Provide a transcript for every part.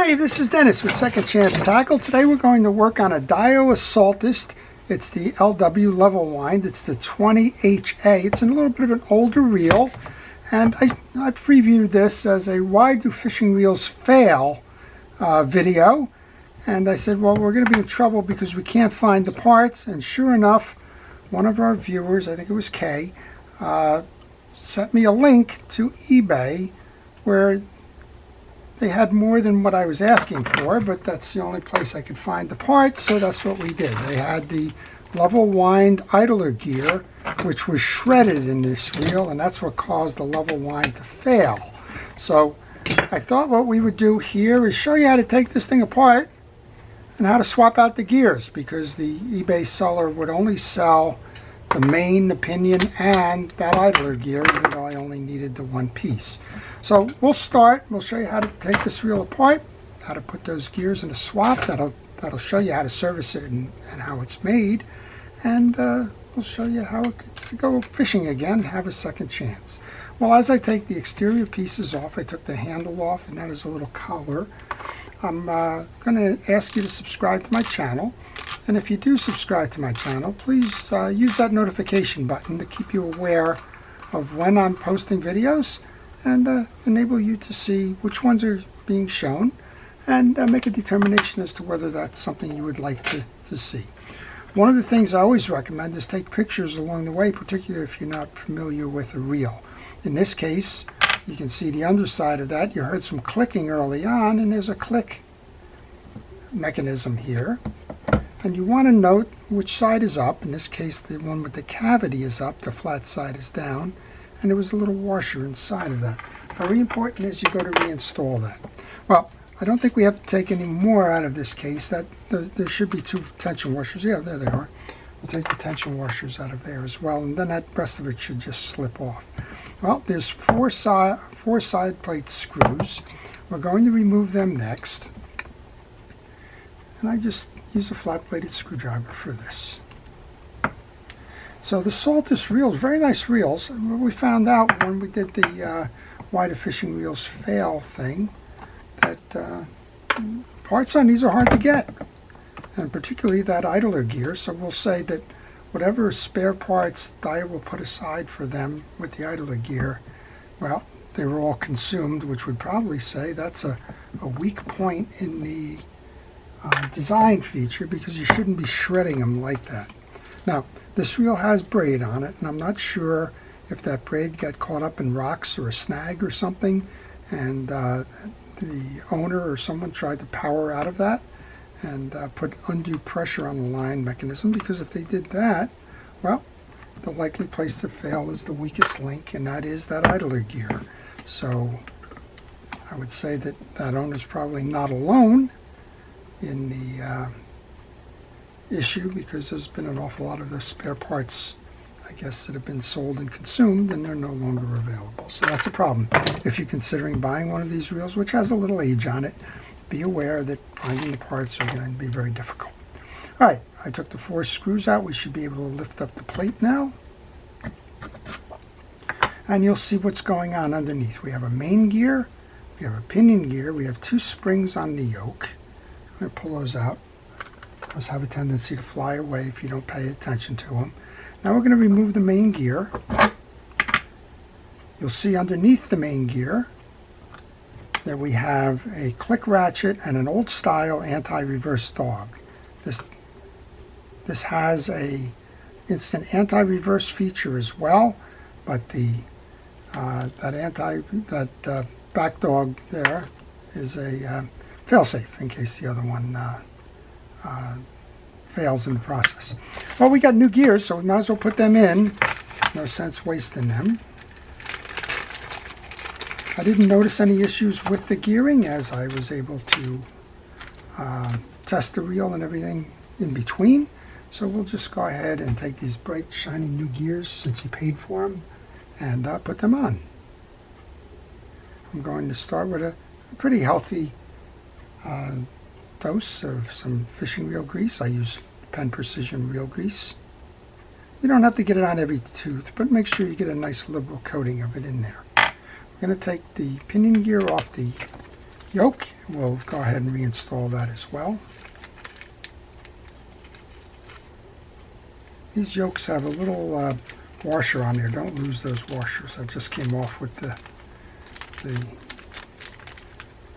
Hi, this is Dennis with Second Chance Tackle. Today we're going to work on a Daiwa Saltist. It's the LW level wind. It's the 20HA. It's in a little bit of an older reel, and I previewed this as a why do fishing reels fail video. And I said, well, we're going to be in trouble because we can't find the parts. And sure enough, one of our viewers, I think it was Kay, sent me a link to eBay where they had more than what I was asking for, but that's the only place I could find the parts, so that's what we did. They had the level wind idler gear, which was shredded in this reel, and that's what caused the level wind to fail. So I thought what we would do here is show you how to take this thing apart and how to swap out the gears, because the eBay seller would only sell the main, the pinion, and that idler gear, even though I only needed the one piece. So we'll start. We'll show you how to take this reel apart, how to put those gears in a swap. That'll show you how to service it and how it's made. And we'll show you how it gets to go fishing again, have a second chance. Well, as I take the exterior pieces off, I took the handle off, and that is a little collar. I'm going to ask you to subscribe to my channel. And if you do subscribe to my channel, please use that notification button to keep you aware of when I'm posting videos and enable you to see which ones are being shown and make a determination as to whether that's something you would like to see. One of the things I always recommend is take pictures along the way, particularly if you're not familiar with a reel. In this case, you can see the underside of that. You heard some clicking early on, and there's a click mechanism here. And you want to note which side is up. In this case, the one with the cavity is up, the flat side is down, and there was a little washer inside of that. Very important as you go to reinstall that. Well, I don't think we have to take any more out of this case. There should be two tension washers. Yeah, there they are. We'll take the tension washers out of there as well, and then that rest of it should just slip off. Well, there's four side plate screws. We're going to remove them next. And I just use a flat-bladed screwdriver for this. So the Saltist reels, very nice reels. And we found out when we did the why do fishing reels fail thing, that parts on these are hard to get, and particularly that idler gear. So we'll say that whatever spare parts Daiwa will put aside for them with the idler gear, well, they were all consumed, which would probably say that's a weak point in the design feature, because you shouldn't be shredding them like that. Now, this reel has braid on it, and I'm not sure if that braid got caught up in rocks or a snag or something, and the owner or someone tried to power out of that and put undue pressure on the line mechanism, because if they did that, well, the likely place to fail is the weakest link, and that is that idler gear. So I would say that that owner's probably not alone in the issue, because there's been an awful lot of the spare parts, I guess, that have been sold and consumed, and they're no longer available. So that's a problem. If you're considering buying one of these reels, which has a little age on it, be aware that finding the parts are going to be very difficult. All right, I took the four screws out. We should be able to lift up the plate now, and you'll see what's going on underneath. We have a main gear, we have a pinion gear, we have two springs on the yoke. I'm going to pull those out. Those have a tendency to fly away if you don't pay attention to them. Now we're going to remove the main gear. You'll see underneath the main gear that we have a click ratchet and an old style anti-reverse dog. This has a instant anti-reverse feature as well, but the that back dog there is a fail-safe in case the other one fails in the process. Well, we got new gears, so we might as well put them in. No sense wasting them. I didn't notice any issues with the gearing, as I was able to test the reel and everything in between. So we'll just go ahead and take these bright, shiny new gears, since you paid for them, and put them on. I'm going to start with a pretty healthy dose of some fishing reel grease. I use Penn Precision reel grease. You don't have to get it on every tooth, but make sure you get a nice liberal coating of it in there. We're going to take the pinion gear off the yoke. We'll go ahead and reinstall that as well. These yokes have a little washer on there. Don't lose those washers. I just came off with the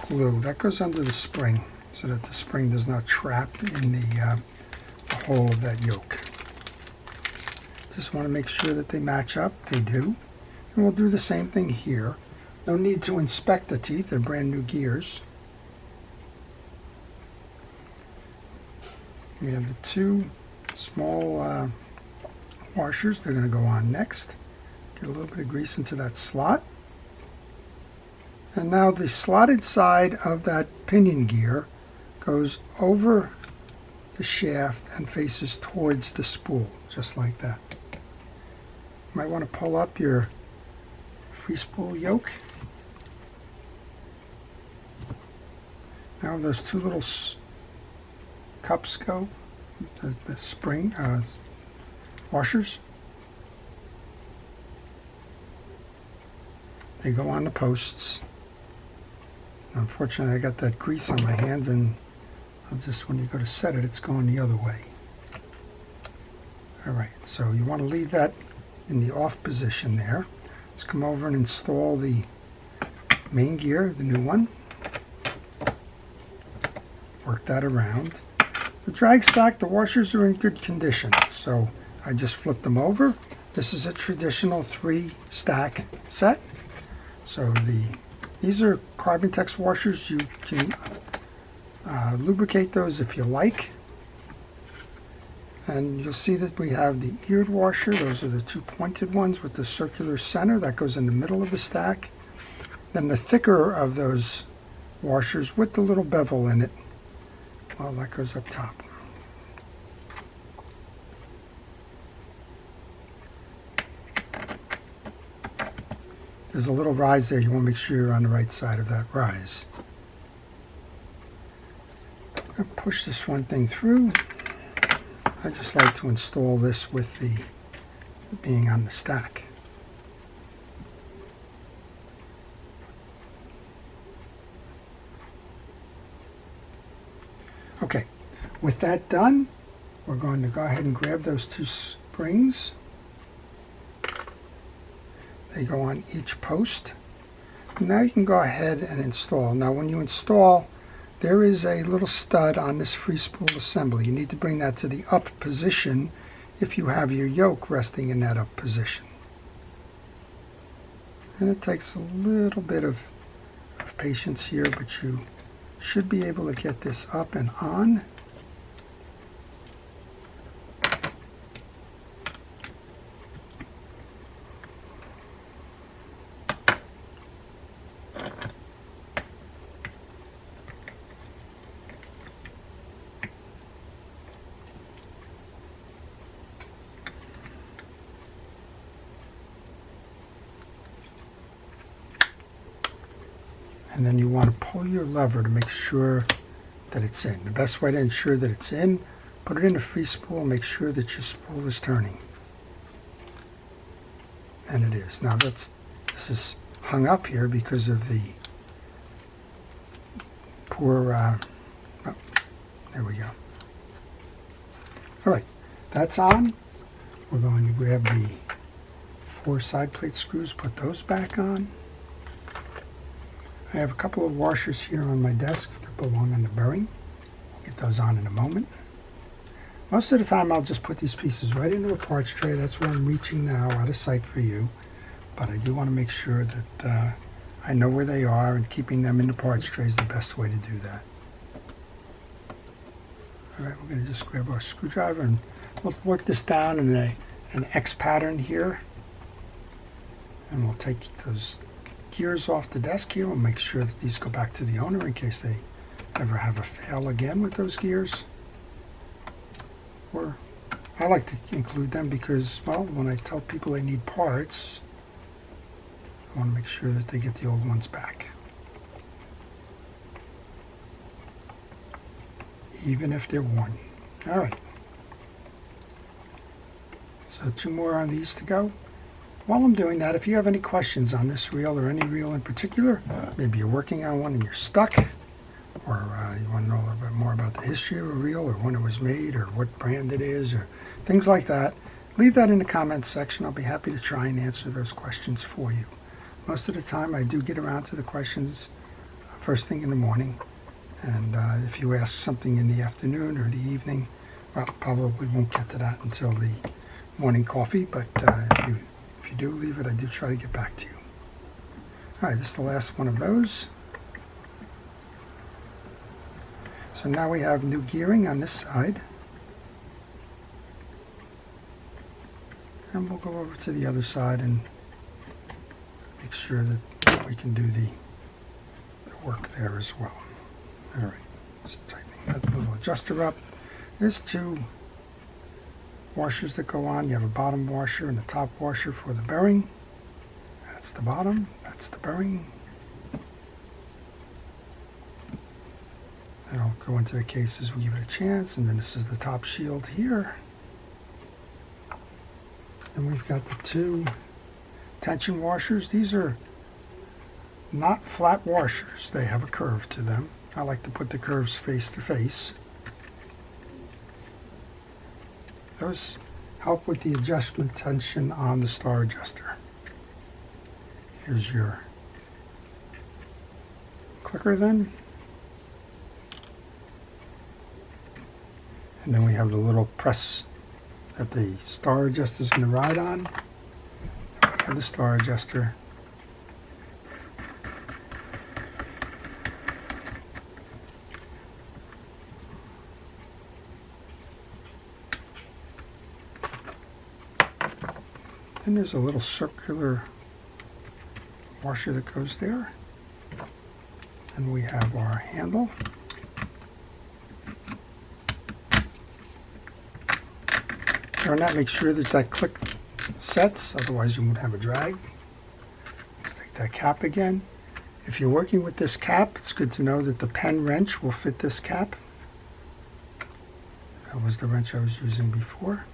glue. That goes under the spring so that the spring does not trap in the hole of that yoke. Just want to make sure that they match up. They do. And we'll do the same thing here. No need to inspect the teeth. They're brand new gears. We have the two small washers. They're going to go on next. Get a little bit of grease into that slot. And now the slotted side of that pinion gear goes over the shaft and faces towards the spool, just like that. You might want to pull up your free spool yoke. Now those two little cups go, the spring washers. They go on the posts. Unfortunately, I got that grease on my hands, and when you go to set it, it's going the other way. All right, so you want to leave that in the off position there. Let's come over and install the main gear, the new one. Work that around. The drag stack, the washers are in good condition, so I just flipped them over. This is a traditional 3-stack set. So these are Carbon-Tex washers. You can lubricate those if you like. And you'll see that we have the eared washer. Those are the two pointed ones with the circular center. That goes in the middle of the stack. Then the thicker of those washers with the little bevel in it, well, that goes up top. There's a little rise there. You want to make sure you're on the right side of that rise. I'm going to push this one thing through. I just like to install this with the being on the stack. Okay, with that done, we're going to go ahead and grab those two springs. They go on each post. And now you can go ahead and install. Now when you install, there is a little stud on this free spool assembly. You need to bring that to the up position if you have your yoke resting in that up position. And it takes a little bit of patience here, but you should be able to get this up and on. And then you want to pull your lever to make sure that it's in. The best way to ensure that it's in, put it in a free spool and make sure that your spool is turning. And it is. Now this is hung up here because of the poor, oh, there we go. All right, that's on. We're going to grab the 4 side plate screws, put those back on. I have a couple of washers here on my desk that belong on the bearing. We'll get those on in a moment. Most of the time I'll just put these pieces right into a parts tray. That's where I'm reaching now, out of sight for you. But I do want to make sure that I know where they are, and keeping them in the parts tray is the best way to do that. All right, we're going to just grab our screwdriver and we'll work this down in an X pattern here. And we'll take those gears off the desk here. We'll make sure that these go back to the owner in case they ever have a fail again with those gears. Or I like to include them because, well, when I tell people they need parts, I want to make sure that they get the old ones back. Even if they're worn. All right. So 2 more on these to go. while I'm doing that, if you have any questions on this reel or any reel in particular, maybe you're working on one and you're stuck, or you want to know a little bit more about the history of a reel or when it was made or what brand it is or things like that, leave that in the comments section. I'll be happy to try and answer those questions for you. Most of the time I do get around to the questions first thing in the morning, and if you ask something in the afternoon or the evening, well, probably won't get to that until the morning coffee, but if you do leave it, I do try to get back to you. All right, this is the last one of those. So now we have new gearing on this side. And we'll go over to the other side and make sure that we can do the work there as well. All right, just tightening that little adjuster up. There's two washers that go on. You have a bottom washer and a top washer for the bearing. That's the bottom, that's the bearing. And I'll go into the case as we give it a chance, and then this is the top shield here. And we've got the two tension washers. These are not flat washers. They have a curve to them. I like to put the curves face to face. Those help with the adjustment tension on the star adjuster. Here's your clicker then. And then we have the little press that the star adjuster is going to ride on. We have the star adjuster. Then there's a little circular washer that goes there. And we have our handle. Turn that, make sure that click sets, otherwise you won't have a drag. Let's take that cap again. If you're working with this cap, it's good to know that the pen wrench will fit this cap. That was the wrench I was using before.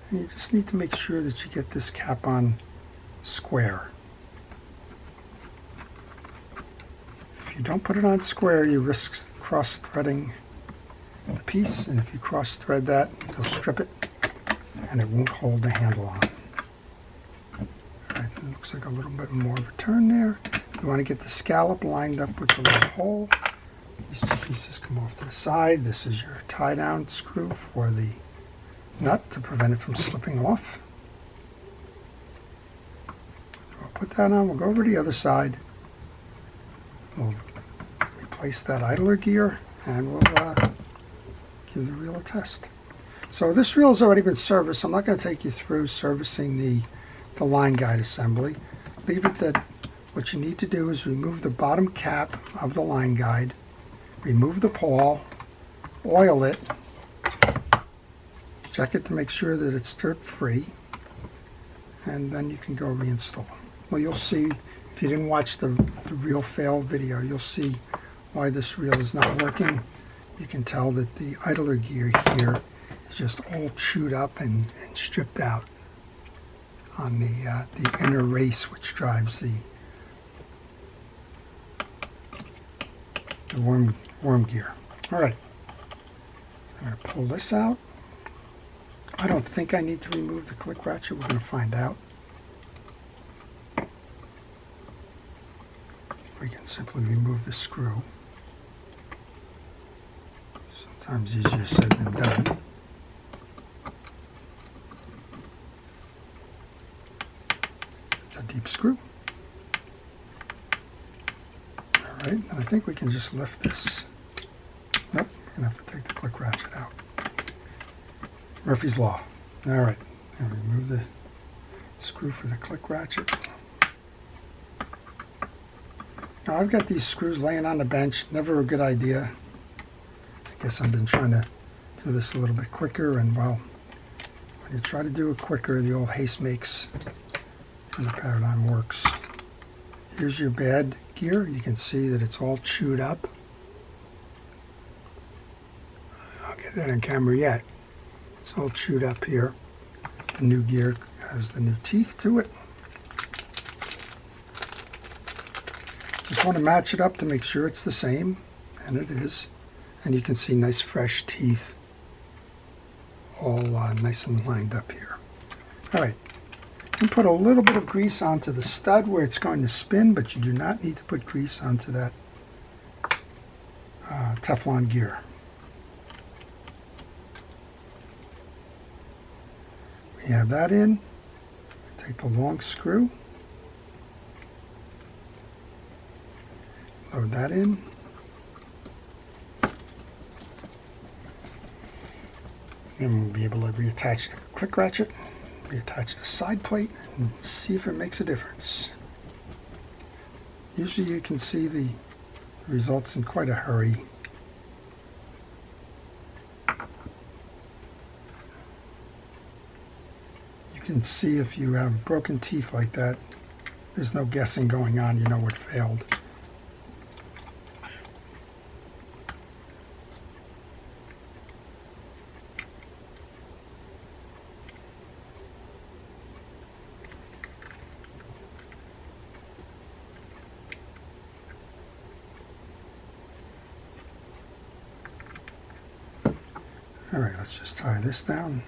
And you just need to make sure that you get this cap on square. If you don't put it on square, you risk cross-threading the piece, and if you cross-thread that, you'll strip it and it won't hold the handle on. Alright, it looks like a little bit more of a turn there. You want to get the scallop lined up with the little hole. These two pieces come off to the side. This is your tie-down screw for the nut to prevent it from slipping off. We'll put that on. We'll go over to the other side. We'll replace that idler gear, and we'll give the reel a test. So this reel has already been serviced. I'm not going to take you through servicing the line guide assembly. Leave it that what you need to do is remove the bottom cap of the line guide, remove the pawl, oil it, check it to make sure that it's dirt free, and then you can go reinstall. Well, you'll see, if you didn't watch the reel fail video, you'll see why this reel is not working. You can tell that the idler gear here is just all chewed up and stripped out on the inner race, which drives the worm gear. All right, I'm going to pull this out. I don't think I need to remove the click ratchet. We're going to find out. We can simply remove the screw. Sometimes easier said than done. It's a deep screw. All right, and I think we can just lift this. Nope, we're going to have to take the click ratchet out. Murphy's Law. All right, and remove the screw for the click ratchet. Now I've got these screws laying on the bench, never a good idea. I guess I've been trying to do this a little bit quicker, and well, when you try to do it quicker, the old haste makes, and the paradigm works. Here's your bad gear. You can see that it's all chewed up. I'll get that on camera yet. It's all chewed up here. The new gear has the new teeth to it. Just want to match it up to make sure it's the same, and it is. And you can see nice fresh teeth, all nice and lined up here. All right, you put a little bit of grease onto the stud where it's going to spin, but you do not need to put grease onto that Teflon gear. We have that in. Take the long screw, load that in. Then we'll be able to reattach the click ratchet, reattach the side plate, and see if it makes a difference. Usually you can see the results in quite a hurry. You can see if you have broken teeth like that, there's no guessing going on, you know what failed. All right, let's just tie this down.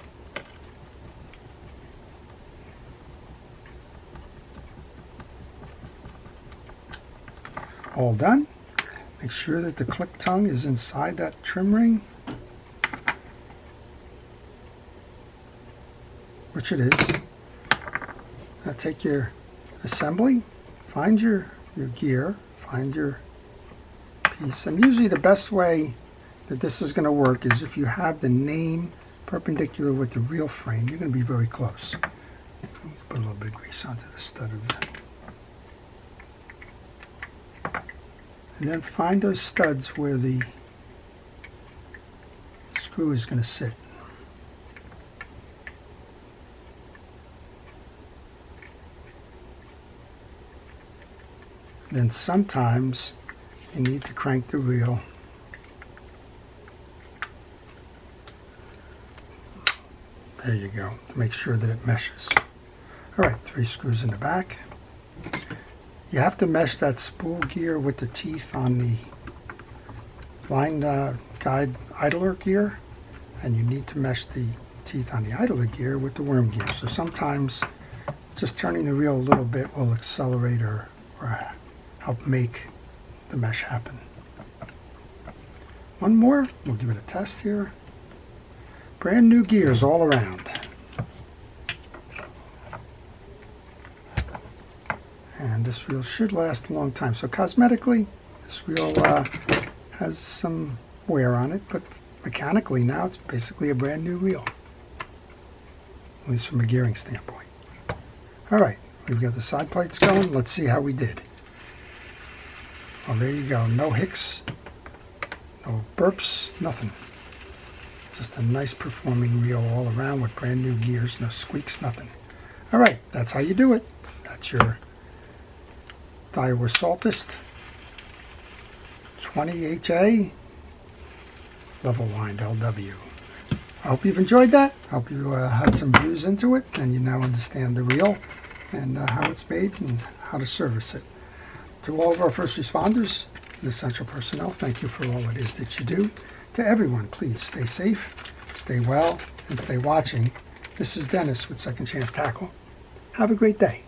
All done. Make sure that the click tongue is inside that trim ring, which it is. Now take your assembly, find your gear, find your piece, and usually the best way that this is going to work is if you have the name perpendicular with the real frame, you're going to be very close. Put a little bit of grease onto the stud of that. And then find those studs where the screw is going to sit. Then sometimes you need to crank the reel there you go, to make sure that it meshes. All right, 3 screws in the back. You have to mesh that spool gear with the teeth on the line guide idler gear, and you need to mesh the teeth on the idler gear with the worm gear. So sometimes just turning the reel a little bit will accelerate or help make the mesh happen. One more, we'll give it a test here. Brand new gears all around. And this reel should last a long time. So cosmetically, this reel has some wear on it, but mechanically now it's basically a brand new reel, at least from a gearing standpoint. All right, we've got the side plates going. Let's see how we did. Well, there you go. No hicks, no burps, nothing. Just a nice performing reel all around with brand new gears, no squeaks, nothing. All right, that's how you do it. That's your Daiwa Saltist 20HA level wind LW. I hope you've enjoyed that. I hope you had some views into it and you now understand the reel and how it's made and how to service it. To all of our first responders and essential personnel, thank you for all it is that you do. To everyone, please stay safe, stay well, and stay watching. This is Dennis with Second Chance Tackle. Have a great day.